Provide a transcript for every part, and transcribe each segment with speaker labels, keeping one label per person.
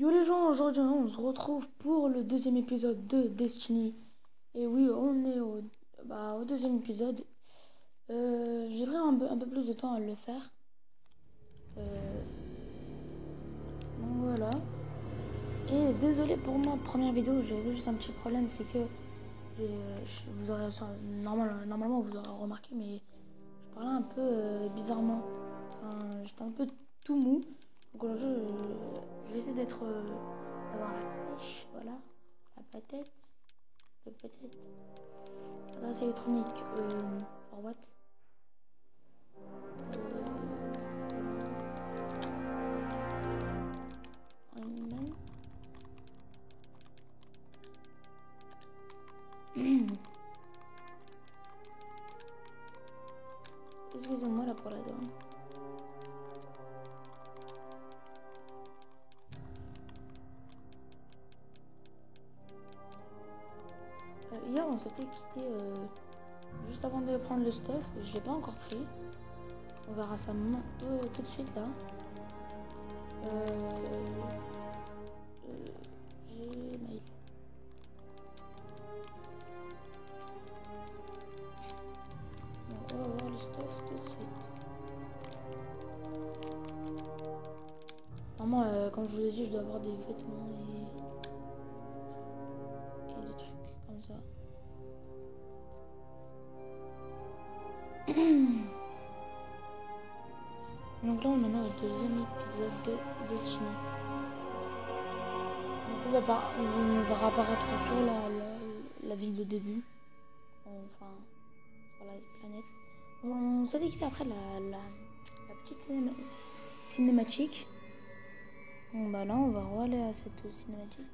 Speaker 1: Yo les gens, aujourd'hui on se retrouve pour le deuxième épisode de Destiny. Et oui, on est au deuxième épisode. J'ai pris un peu plus de temps à le faire. Euh, donc voilà. Et désolé pour ma première vidéo, j'ai eu juste un petit problème, c'est que vous aurez normalement vous aurez remarqué, mais je parlais un peu bizarrement. Enfin, j'étais un peu tout mou. Donc aujourd'hui, je vais essayer d'avoir la pêche, voilà, la patate, le peut-être. Adresse électronique, for what? Iron Excusez-moi là pour la donne. Hier on s'était quitté juste avant de prendre le stuff. Je l'ai pas encore pris. On verra ça tout de suite là. J'ai mail. Donc on va voir le stuff tout de suite. Normalement, comme je vous ai dit, je dois avoir des vêtements et des trucs comme ça. Donc là on en est au deuxième épisode de Destiny. Donc on va réapparaître sur la ville de début. Enfin, sur la planète. On s'était quitté après la petite cinématique. Bon bah là on va aller à cette cinématique.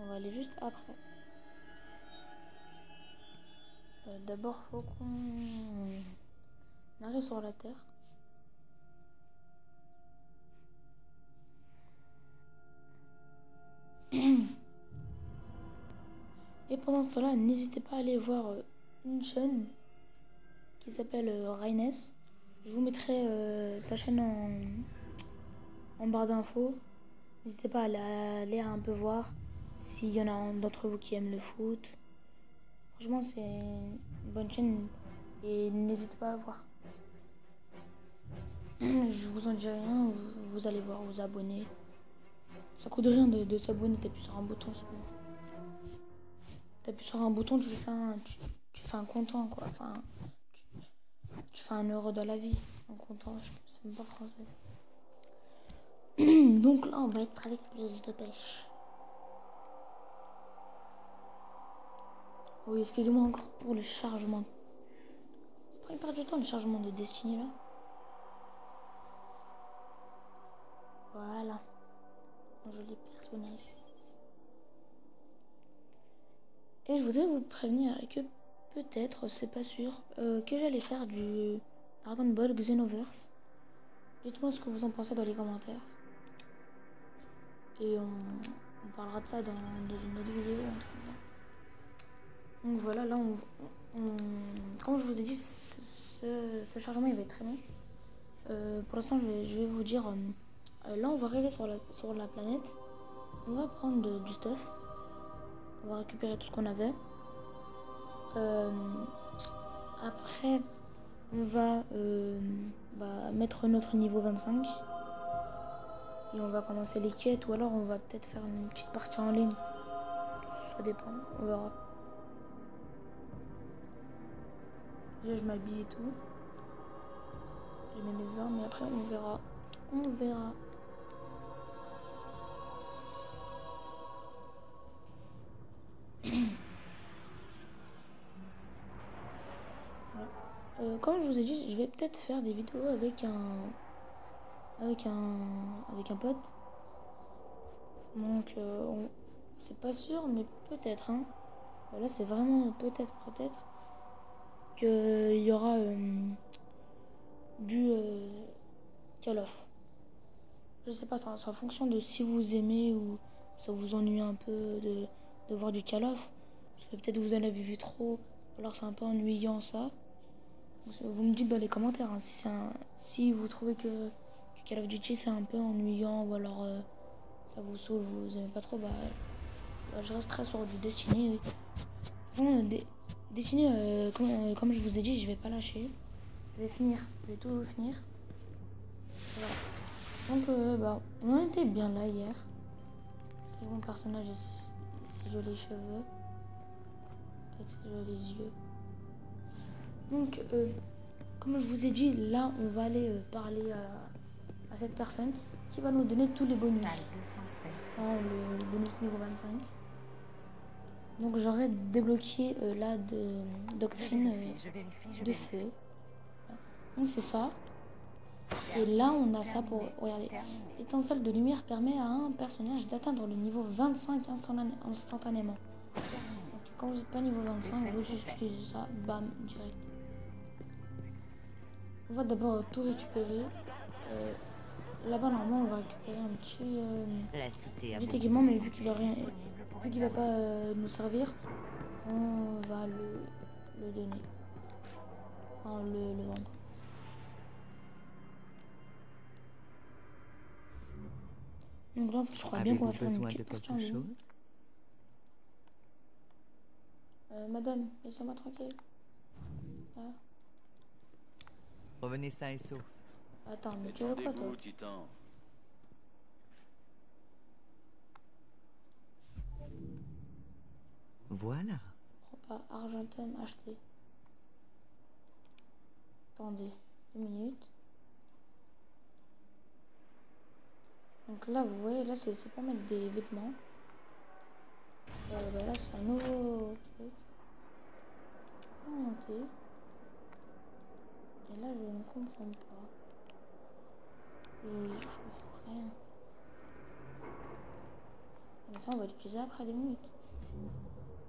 Speaker 1: On va aller juste après. D'abord faut qu'on arrive sur la Terre. Et pendant ce temps-là, n'hésitez pas à aller voir une chaîne qui s'appelle Raines. Je vous mettrai sa chaîne en barre d'infos. N'hésitez pas à aller un peu voir s'il y en a d'entre vous qui aiment le foot. Franchement, c'est une bonne chaîne et n'hésitez pas à voir. Je vous en dis rien, vous allez voir, vous abonner. Ça coûte rien de s'abonner, t'appuies sur un bouton. T'appuies sur un bouton, tu fais un comptant quoi. Enfin, tu fais 1 € dans la vie. Un comptant, je sais même pas français. Donc là, on va être avec plus de pêche. Oui, excusez-moi encore pour le chargement. Ça prend hyper du temps le chargement de Destiny là. Voilà. Un joli personnage. Et je voudrais vous prévenir que peut-être, c'est pas sûr, que j'allais faire du Dragon Ball Xenoverse. Dites-moi ce que vous en pensez dans les commentaires. Et on parlera de ça dans une autre vidéo. Donc voilà, là comme je vous ai dit, ce chargement il va être très long. Pour l'instant je vais vous dire, là on va arriver sur la planète. On va prendre du stuff. On va récupérer tout ce qu'on avait. Après on va mettre notre niveau 25. Et on va commencer les quêtes, ou alors on va peut-être faire une petite partie en ligne. Ça dépend, on verra. Déjà je m'habille et tout. Je mets mes armes, mais après on verra. On verra. Voilà. Comme je vous ai dit, je vais peut-être faire des vidéos avec un pote. Donc c'est pas sûr, mais peut-être hein. Là c'est vraiment peut-être qu'il y aura du Call of. Je sais pas, c'est en fonction de si vous aimez ou ça vous ennuie un peu de voir du Call of. Parce que peut-être vous en avez vu trop, alors c'est un peu ennuyant ça. Vous me dites dans les commentaires hein, si vous trouvez que Call of Duty c'est un peu ennuyant ou alors ça vous saoule, vous aimez pas trop, bah, je resterai sur du Destiny. Destiny, comme je vous ai dit, je vais pas lâcher. Je vais finir, je vais tout finir. Voilà. Donc, bah, on était bien là hier. Et mon personnage a ses jolis cheveux. Avec ses jolis yeux. Donc, comme je vous ai dit, là, on va aller parler à cette personne qui va nous donner tous les bonus. Enfin, le bonus niveau 25. Donc, j'aurais débloqué la doctrine de feu. Donc, c'est ça. Et là, on a ça pour... Regardez. L'étincelle de lumière permet à un personnage d'atteindre le niveau 25 instantanément. Donc, quand vous n'êtes pas niveau 25, vous utilisez ça, bam, direct. On va d'abord tout récupérer. Là-bas, normalement, on va récupérer un petit équipement, mais vu qu'il va pas nous servir, on va le donner. Enfin, le vendre. Donc là, je crois bien qu'on va faire une petite partie en ligne. Madame, laissez-moi tranquille. Voilà.
Speaker 2: Revenez sain et sauf.
Speaker 1: Attends, mais tu veux quoi, toi?
Speaker 3: Titan.
Speaker 2: Voilà.
Speaker 1: Prends pas Argentum acheté. Attendez, 2 minutes. Donc là, vous voyez, là, c'est pour mettre des vêtements. Bah là, c'est un nouveau truc. Monter. Et là, je ne comprends pas. Je comprends rien. Mais ça, on va l'utiliser après 2 minutes.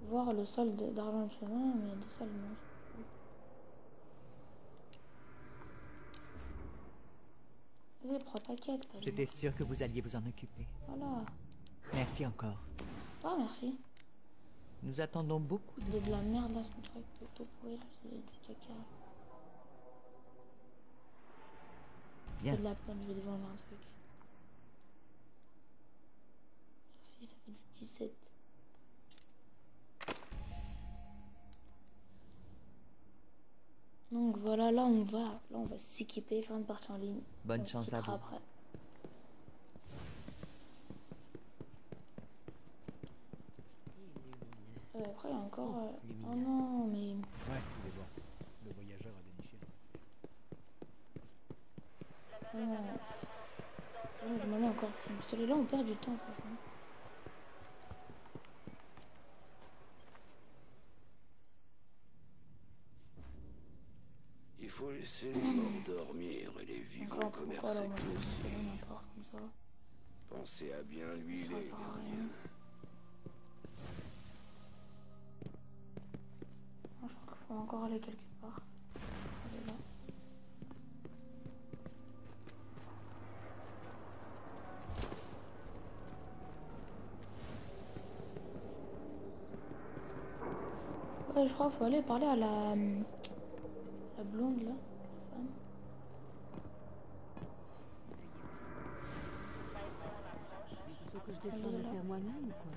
Speaker 1: Voir le solde d'argent de chemin, mais des soldes, non. Vas-y, prends ta quête.
Speaker 2: J'étais sûr que vous alliez vous en occuper.
Speaker 1: Voilà.
Speaker 2: Merci encore.
Speaker 1: Ah, merci.
Speaker 2: Nous attendons beaucoup.
Speaker 1: C'est de la merde là, ce truc tout pourri là, c'est du caca.
Speaker 2: Bien.
Speaker 1: C'est de la peine, je vais devant un truc. Merci, ça fait du 17. Donc voilà, là on va s'équiper, faire une partie en ligne.
Speaker 2: Bonne chance à vous.
Speaker 1: Après. Après il y a encore... Oh non, mais...
Speaker 4: Ouais, il est bon. Le voyageur a déniché un
Speaker 1: Non. Je m'en mets encore. Celui-là, on perd du temps, franchement.
Speaker 3: Il faut laisser les morts dormir et les vivants commercer aussi.
Speaker 1: N'importe comme ça.
Speaker 3: Pensez à bien l'huiler, gardien.
Speaker 1: Je crois qu'il faut encore aller quelque part. Aller là. Ouais, je crois qu'il faut aller parler à la blonde là, la femme.
Speaker 5: Il faut que je descende le faire moi-même ou quoi?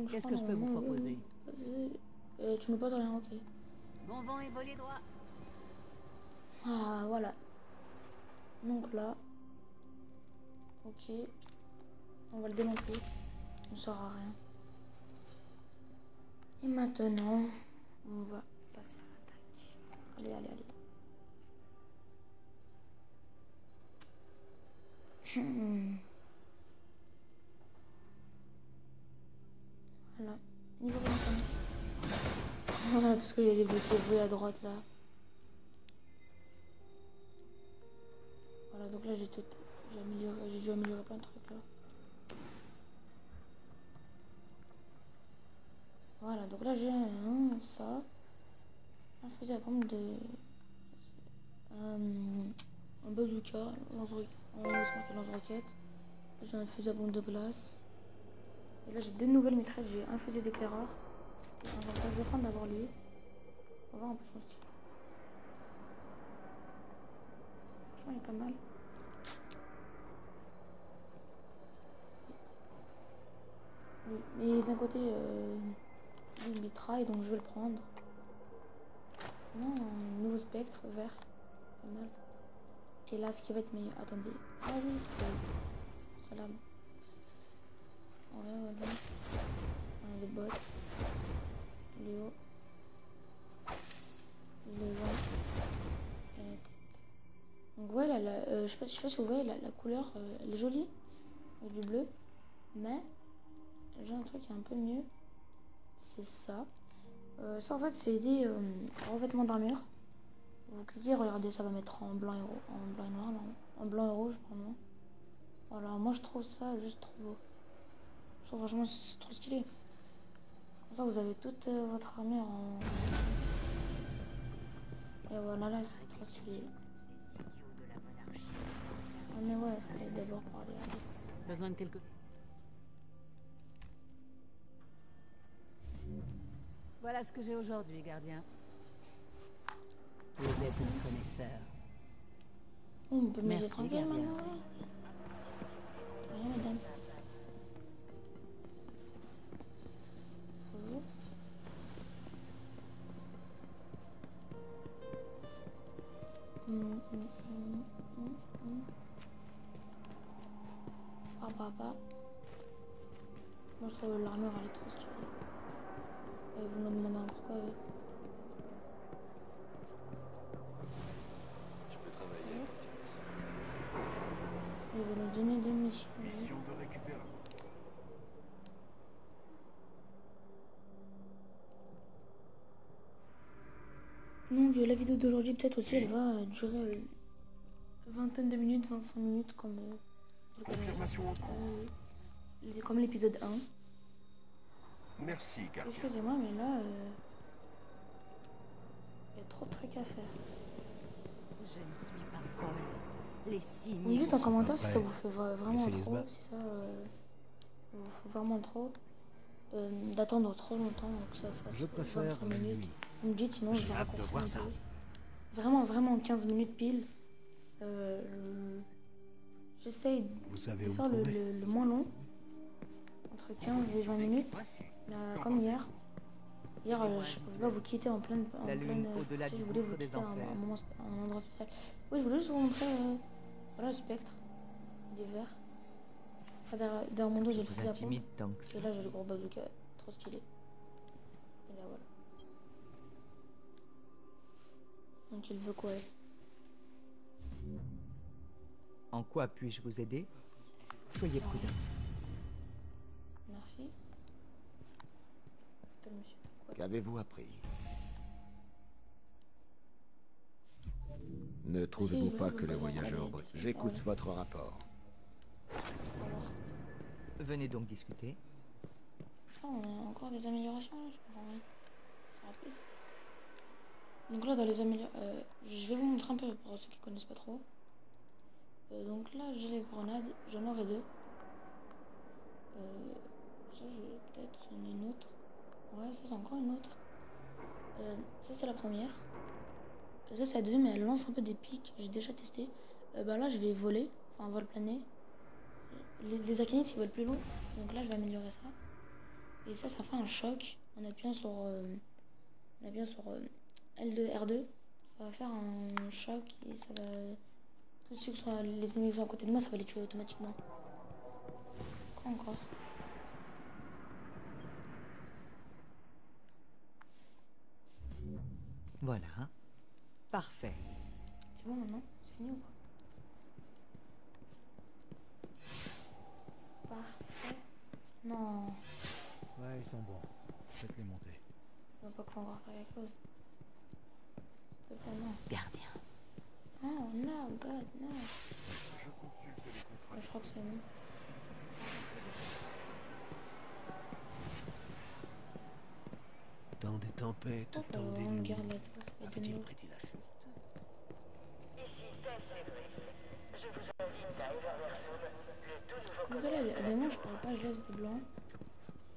Speaker 5: Qu'est-ce que je peux vous proposer?
Speaker 1: Tu me poses rien, ok.
Speaker 5: Bon vent et volet droit.
Speaker 1: Ah, voilà. Donc là. Ok. On va le démanteler. On ne sert à rien. Et maintenant, on va passer à l'attaque. Allez, allez, allez. Voilà. Niveau 25. Voilà tout ce que j'ai débloqué. Vous voyez à droite là. Voilà, donc là j'ai tout. J'ai dû améliorer plein de trucs là. Voilà, donc là j'ai ça. Un fusil à pompe de... un bazooka, lance-roquette. J'ai un fusil à pompe de glace. Et là j'ai 2 nouvelles mitraillettes, j'ai un fusil d'éclaireur. Je vais prendre d'abord lui. On va voir un peu son style. franchement, il est pas mal. Oui, mais d'un côté, il vitrail, donc je vais le prendre. Non, un nouveau spectre vert. Pas mal. Et là, ce qui va être meilleur. Attendez. Ah oui, c'est ça. Ça là. Ouais, bon. Les bottes. Les hauts. Les vents. Et la tête. Donc ouais, là, je sais pas si vous voyez, la couleur, elle est jolie. Avec du bleu. Mais, j'ai un truc qui est un peu mieux. C'est ça. Ça, en fait, c'est des revêtements d'armure. Vous cliquez, regardez, ça va mettre en blanc et, en blanc et noir, non, en blanc et rouge, pardon. Voilà, moi je trouve ça juste trop beau. Je trouve franchement c'est trop stylé. Comme ça, vous avez toute votre armure en... Et voilà, là, c'est trop stylé. Ah mais ouais, il fallait d'abord parler à lui.
Speaker 5: Besoin de quelque... Voilà ce que j'ai aujourd'hui, gardien. Vous êtes un connaisseur.
Speaker 1: On peut me laisser
Speaker 5: Merci,
Speaker 1: tranquille
Speaker 5: gardien.
Speaker 1: maintenant. Rien, madame. Bonjour. Bah. Moi je trouve l'armure elle est trop stylée. Et vous me demandez encore quoi
Speaker 3: Je peux travailler à partir de ça.
Speaker 1: Il va nous donner des missions.
Speaker 3: Mission de récupérer.
Speaker 1: Donc la vidéo d'aujourd'hui peut-être aussi elle va durer vingtaine de minutes, 25 minutes comme
Speaker 3: Confirmation en cours.
Speaker 1: comme l'épisode 1.
Speaker 3: Merci, gardien.
Speaker 1: Excusez-moi mais là il y a trop de trucs à faire.
Speaker 5: Je ne suis pas folle. Les signes...
Speaker 1: Vous me dites en commentaire si
Speaker 4: Ouais.
Speaker 1: ça vous fait vraiment
Speaker 4: Laissez les
Speaker 1: trop,
Speaker 4: sbats.
Speaker 1: si ça vous fait vraiment trop d'attendre trop longtemps que ça fasse
Speaker 4: Je préfère
Speaker 1: 25
Speaker 4: la
Speaker 1: minutes.
Speaker 4: nuit.
Speaker 1: Vous me dites sinon je
Speaker 4: J'ai hâte de
Speaker 1: raccourcis
Speaker 4: voir
Speaker 1: un
Speaker 4: ça.
Speaker 1: peu. Vraiment 15 minutes pile. J'essaye
Speaker 4: Vous savez
Speaker 1: de
Speaker 4: où
Speaker 1: faire
Speaker 4: me trouver.
Speaker 1: le moins long, entre 15 et 20 minutes, comme hier. Hier, je ne pouvais pas vous quitter en pleine...
Speaker 2: La lune au-delà
Speaker 1: tu sais,
Speaker 2: du
Speaker 1: je voulais vous
Speaker 2: gouffre des
Speaker 1: quitter à
Speaker 2: enfers.
Speaker 1: un moment, un endroit spécial. Oui, je voulais juste vous montrer voilà, le spectre des verts. Enfin, derrière mon dos, j'ai le
Speaker 2: Vous
Speaker 1: fusil à pompe.
Speaker 2: intimide tant que ça.
Speaker 1: Et là, j'ai le gros bazooka, trop stylé. Et là, voilà. Donc, il veut quoi, elle?
Speaker 2: En quoi puis-je vous aider? Soyez prudent.
Speaker 1: Merci. Attends, monsieur, t'as quoi?
Speaker 6: Qu'avez-vous appris? Ne trouvez-vous pas que les voyageurs... J'écoute votre rapport.
Speaker 1: Alors,
Speaker 2: Venez donc discuter.
Speaker 1: on a encore des améliorations, là, je comprends rien. C'est rapide. Donc là, dans les améliorations... je vais vous montrer un peu pour ceux qui connaissent pas trop. Donc là, j'ai les grenades, j'en aurai 2. Ça, je vais peut-être en une autre. Ouais, ça, c'est encore une autre. Ça, c'est la première. Ça, c'est la deuxième, mais elle lance un peu des pics. J'ai déjà testé. Bah là, je vais voler, enfin, vol plané. Les Arcanites, ils volent plus loin. Donc là, je vais améliorer ça. Et ça fait un choc en appuyant sur, L2, R2. Ça va faire un choc et ça va... Tous ceux qui sont, les ennemis qui sont à côté de moi, ça va les tuer automatiquement. Quoi encore?
Speaker 2: Voilà. Parfait.
Speaker 1: C'est bon maintenant? C'est fini ou pas? Parfait. Non.
Speaker 4: Ouais, ils sont bons. Faites-les monter.
Speaker 1: Je veux pas qu'on va encore faire quelque chose. S'il te plaît, non.
Speaker 5: Gardien.
Speaker 1: Oh non, God, non. Je crois que c'est nous.
Speaker 4: Dans des tempêtes,
Speaker 1: Oh,
Speaker 4: dans des
Speaker 1: on
Speaker 4: nuits.
Speaker 1: garde la tour. Il y a de
Speaker 4: Avait-il
Speaker 1: l'eau.
Speaker 4: prédit la chute?
Speaker 1: Désolé, à des moments je parle pas, je laisse des blancs.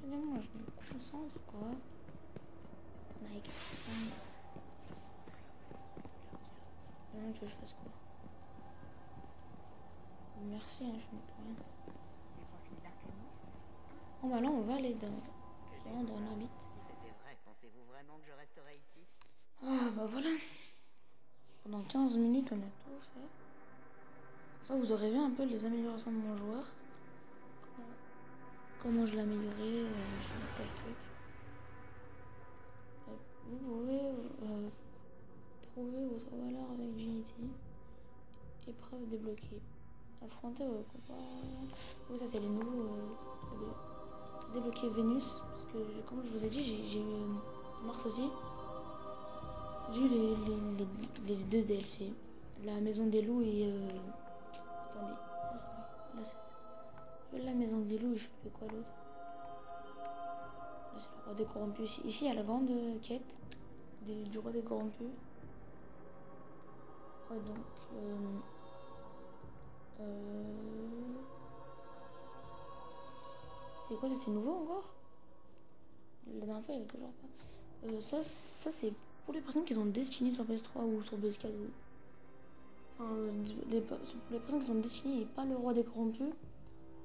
Speaker 1: À des moments je me concentre quoi. Mike, ça. Maintenant tu veux que je fasse quoi? merci, hein, je ne peux rien. Bon bah là on va aller dans en orbite.
Speaker 7: Si c'était vrai, pensez-vous vraiment que je resterais ici?
Speaker 1: Ah bah voilà. Pendant 15 minutes on a tout fait. Comme ça vous aurez vu un peu les améliorations de mon joueur. Comment je l'ai amélioré, j'ai mis tel truc. Vous pouvez trouver votre valeur avec Unity. Épreuve débloquée. Affronter vos copains. Oui, ça c'est les nouveaux. Débloquer Vénus. Parce que comme je vous ai dit, j'ai eu Mars aussi. J'ai eu les deux DLC. La maison des loups et. Attendez. Là, c'est la maison des loups et je sais plus quoi l'autre. Là c'est le roi des corrompus. Ici il y a la grande quête du roi des corrompus. Ouais donc. C'est quoi ça? C'est nouveau encore? La dernière fois il y avait toujours pas. Ça c'est pour les personnes qui ont Destiny sur PS3 ou sur PS4 ou... Enfin, pour les personnes qui ont Destiny et pas le roi des corrompus,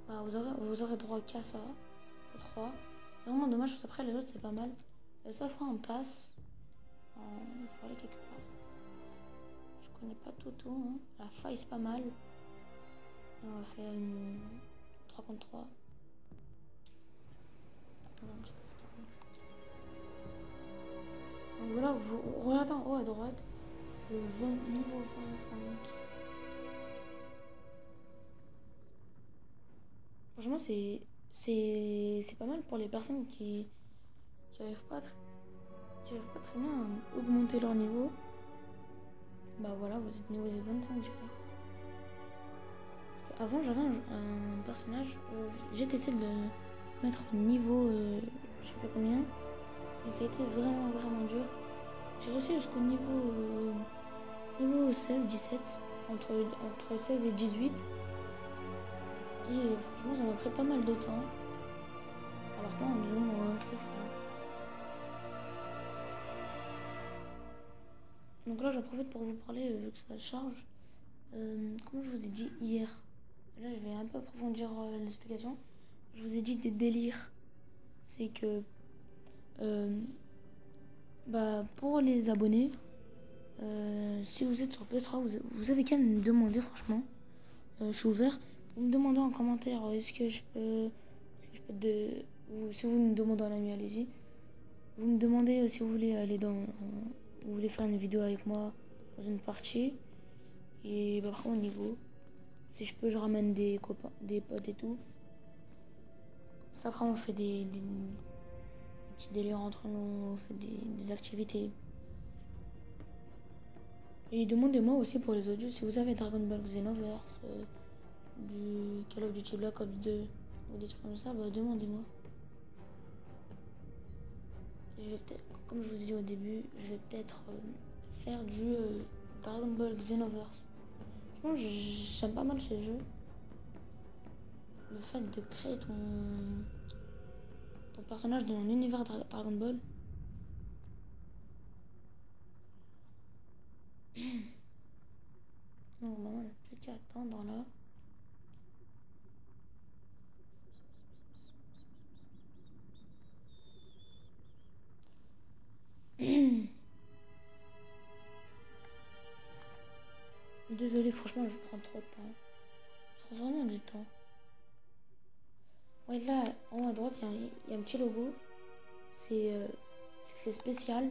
Speaker 1: bah vous aurez droit qu'à ça, aux 3. C'est vraiment dommage parce qu'après les autres c'est pas mal. Ça fera un pass. Il faut aller quelque part. Je connais pas tout. Hein. La faille c'est pas mal. On va faire une 3 contre 3. Donc voilà, vous regardez en haut à droite, le niveau 25. Franchement, c'est pas mal pour les personnes qui arrivent pas très bien à augmenter leur niveau. Bah voilà, vous êtes niveau 25 direct. Avant, j'avais un personnage, j'ai testé de le mettre au niveau, je sais pas combien, et ça a été vraiment dur. J'ai réussi jusqu'au niveau 16-17, entre 16 et 18. Et franchement, ça m'a pris pas mal de temps. Alors que là, on devient un clic, ça. Donc là, j'en profite pour vous parler, vu que ça charge. Comme je vous ai dit hier, là, je vais un peu approfondir l'explication. Je vous ai dit des délires. C'est que, pour les abonnés, si vous êtes sur PS3, vous avez qu'à me demander, franchement. Je suis ouvert. Vous me demandez en commentaire, est-ce que je peux si vous me demandez en ami, allez-y. Vous me demandez si vous voulez aller vous voulez faire une vidéo avec moi dans une partie. Et après on y va. Si je peux, je ramène des copains, des potes et tout. Ça, après on fait des petits délires entre nous, on fait des activités. Et demandez-moi aussi pour les audios si vous avez Dragon Ball Xenoverse, du Call of Duty Black Ops 2 ou des trucs comme ça, bah demandez-moi. Je vais peut-être, comme je vous ai dit au début, je vais peut-être faire du Dragon Ball Xenoverse. Franchement, j'aime pas mal ce jeu. Le fait de créer ton personnage dans l'univers Dragon Ball. Donc on n'a plus qu'à attendre là. Désolée, franchement, je prends trop de temps. Je prends vraiment du temps. Ouais, là, en haut à droite, il y a un petit logo. C'est que c'est spécial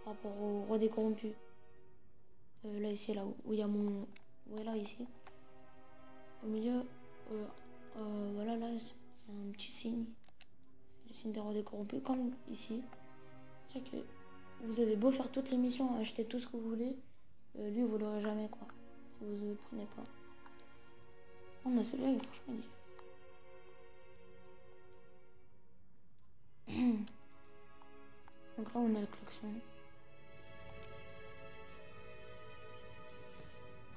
Speaker 1: par rapport au roi des corrompus. Là, ici, là où il y a mon... Ouais, là, ici. Au milieu, voilà, là, c'est un petit signe. C'est le signe des rois des corrompus, comme ici. C'est que vous avez beau faire toutes les missions, acheter tout ce que vous voulez, lui, vous l'aurez jamais, quoi. Si vous ne le prenez pas. On a celui-là, franchement, donc là, on a le klaxon.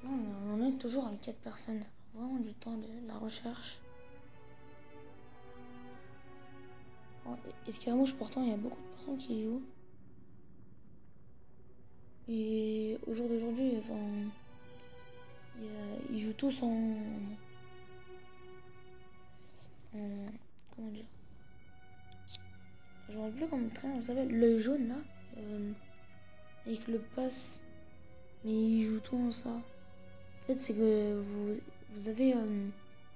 Speaker 1: Là, on est toujours avec 4 personnes. Vraiment du temps de la recherche. Bon, Escaramouche, pourtant, il y a beaucoup de personnes qui y jouent. Et au jour d'aujourd'hui, enfin, ils jouent tous plus comment ça s'appelle, l'œil jaune là, avec le pass, mais il joue tout en ça. En fait, c'est que vous avez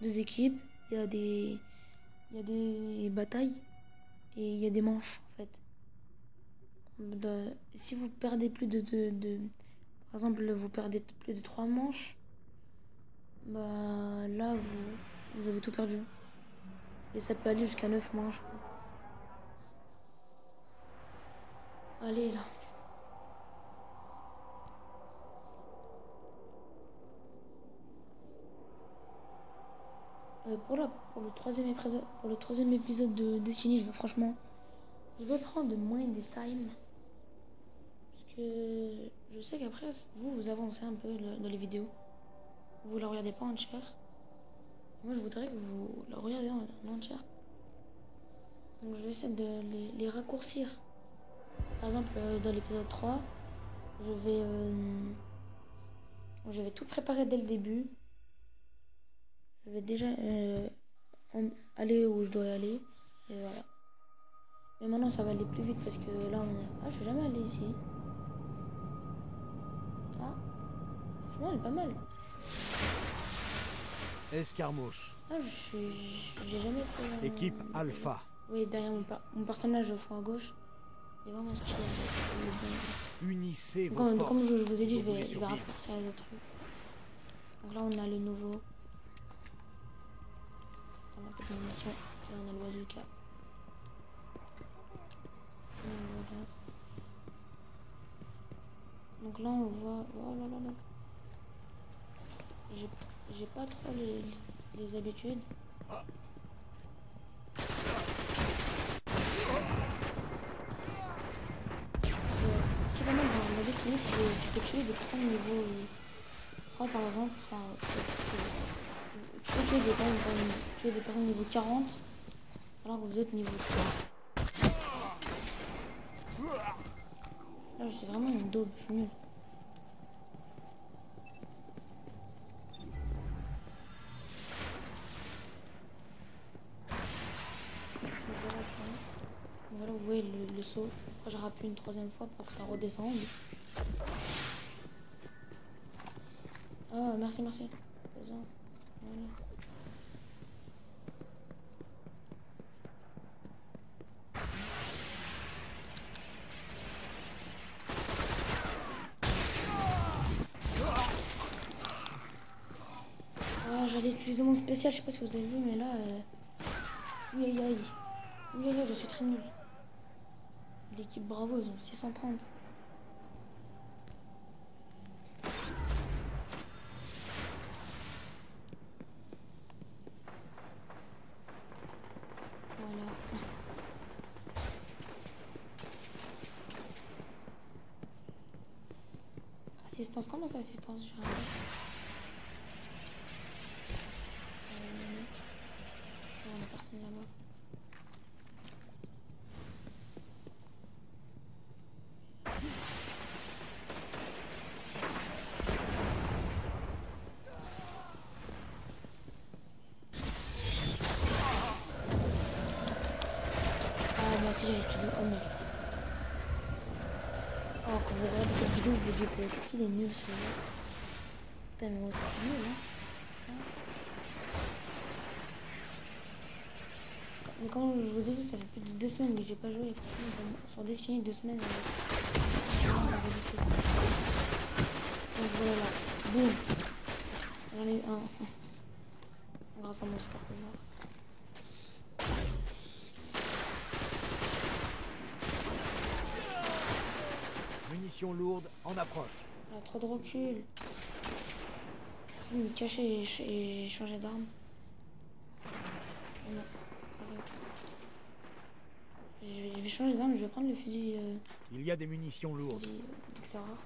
Speaker 1: deux équipes, il y a des batailles et il y a des manches en fait. Si vous perdez plus par exemple, vous perdez plus de 3 manches, bah là vous avez tout perdu. Et ça peut aller jusqu'à 9 manches. Allez là. Pour le troisième épisode de Destiny, je vais prendre moins des times. Parce que je sais qu'après, vous avancez un peu dans les vidéos. Vous la regardez pas entière. Moi, je voudrais que vous la regardiez en entière. Donc, je vais essayer de les raccourcir. Par exemple, dans l'épisode 3, je vais tout préparer dès le début. Je vais déjà aller où je dois aller. Et voilà. Mais maintenant, ça va aller plus vite parce que là, Ah, je suis jamais allé ici. Ah, franchement, elle est pas mal.
Speaker 4: Escarmouche.
Speaker 1: Ah, j'ai jamais fait...
Speaker 4: Équipe Alpha.
Speaker 1: Oui, derrière mon personnage au fond à gauche. Il est vraiment stylé.
Speaker 4: Unissez vos forces.
Speaker 1: Comme je vous ai dit, je vais
Speaker 4: survivre.
Speaker 1: raccourcir les autres trucs. Donc là, on a le nouveau. On a pas de munitions. Et on a le bazooka. Et voilà. Donc là, on voit... Oh là là là. J'ai pas trop les habitudes. Ce qui est pas mal dans la Destiny, c'est que tu peux tuer des personnes niveau 3 par exemple. Enfin, tu peux tuer des personnes niveau 40 alors que vous êtes niveau 3. Là, je suis vraiment une daube, je suis nulle. Voilà, vous voyez le saut. Après, je rappuie une troisième fois pour que ça redescende. Ah, merci. Voilà. Ah, j'allais utiliser mon spécial, je sais pas si vous avez vu, mais là... Oui, aïe, je suis très nulle. L'équipe Bravo, ils ont 630. Voilà. Assistance, comment ça assistance? Je regarde. La personne là-bas. Moi aussi j'avais utilisé oh mec. Oh quand vous regardez cette vidéo vous vous dites qu'est-ce qu'il est nul celui-là. Putain mais moi c'est nul hein. Mais comme je vous ai dit ça fait plus de 2 semaines que j'ai pas joué. Sur Destiny 2 semaines. Donc voilà là. Boum. J'en ai eu un. Grâce à mon super pouvoir.
Speaker 4: Munitions lourdes en approche.
Speaker 1: Elle a trop de recul. J'essaie de me cacher et j'ai changé d'arme. Non, sérieux. Je vais changer d'arme, je vais prendre le fusil.
Speaker 4: Il y a des munitions lourdes.
Speaker 1: Fusil d'éclaireur.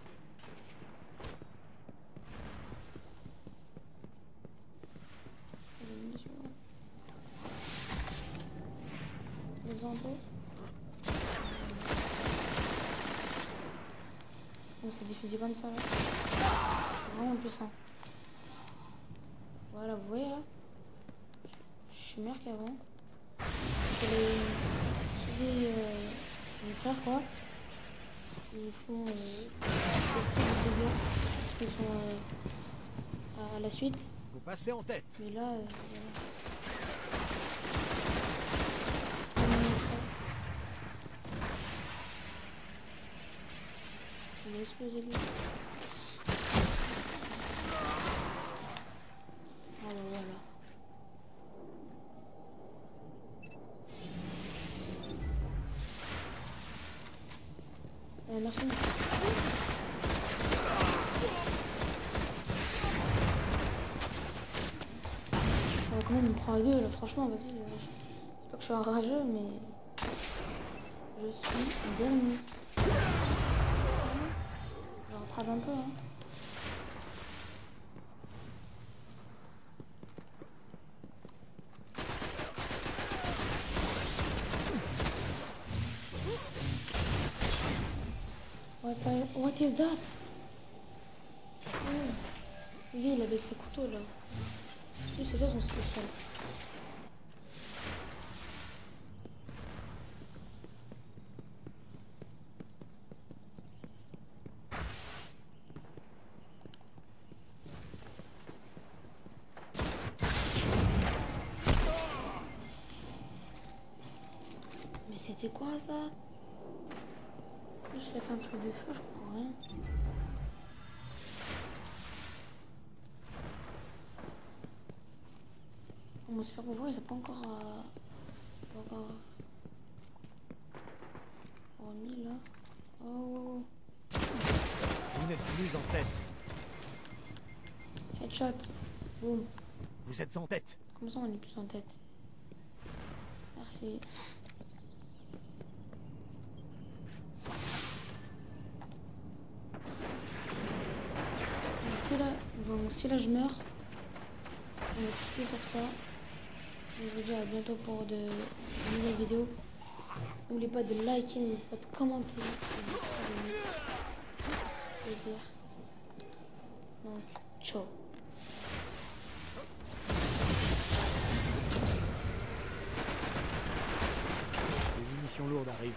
Speaker 1: Les munitions. Les embaux. Donc c'est des fusils comme ça là. C'est vraiment puissant. Voilà, vous voyez là. Je suis meilleur qu'avant. Les fusils mes frères quoi. Ils font des dégâts. Ils sont à la suite.
Speaker 4: Vous passez en tête.
Speaker 1: Mais là, voilà. Il a explosé lui. Ah bah voilà. Merci. Quand même, il me prend à deux là, franchement, vas-y. C'est pas que je suis un rageux, mais je suis dernier. Je rattrape un peu, hein. What is that? Oh. Lui, il avait des couteaux là. Lui, c'est ça son spécial. Mais c'était quoi ça? Je l'ai fait un truc de feu, je comprends rien. Mon super pouvoir, il n'a pas encore remis là. Oh.
Speaker 4: Vous n'êtes plus en tête.
Speaker 1: Headshot. Boum.
Speaker 4: Vous êtes en tête.
Speaker 1: Comme ça, on est plus en tête. Merci. Si là je meurs, on va se quitter sur ça. Et je vous dis à bientôt pour de nouvelles vidéos. N'oubliez pas de liker, n'oubliez pas de commenter. Plaisir. Donc, ciao.
Speaker 4: Les munitions lourdes arrivent.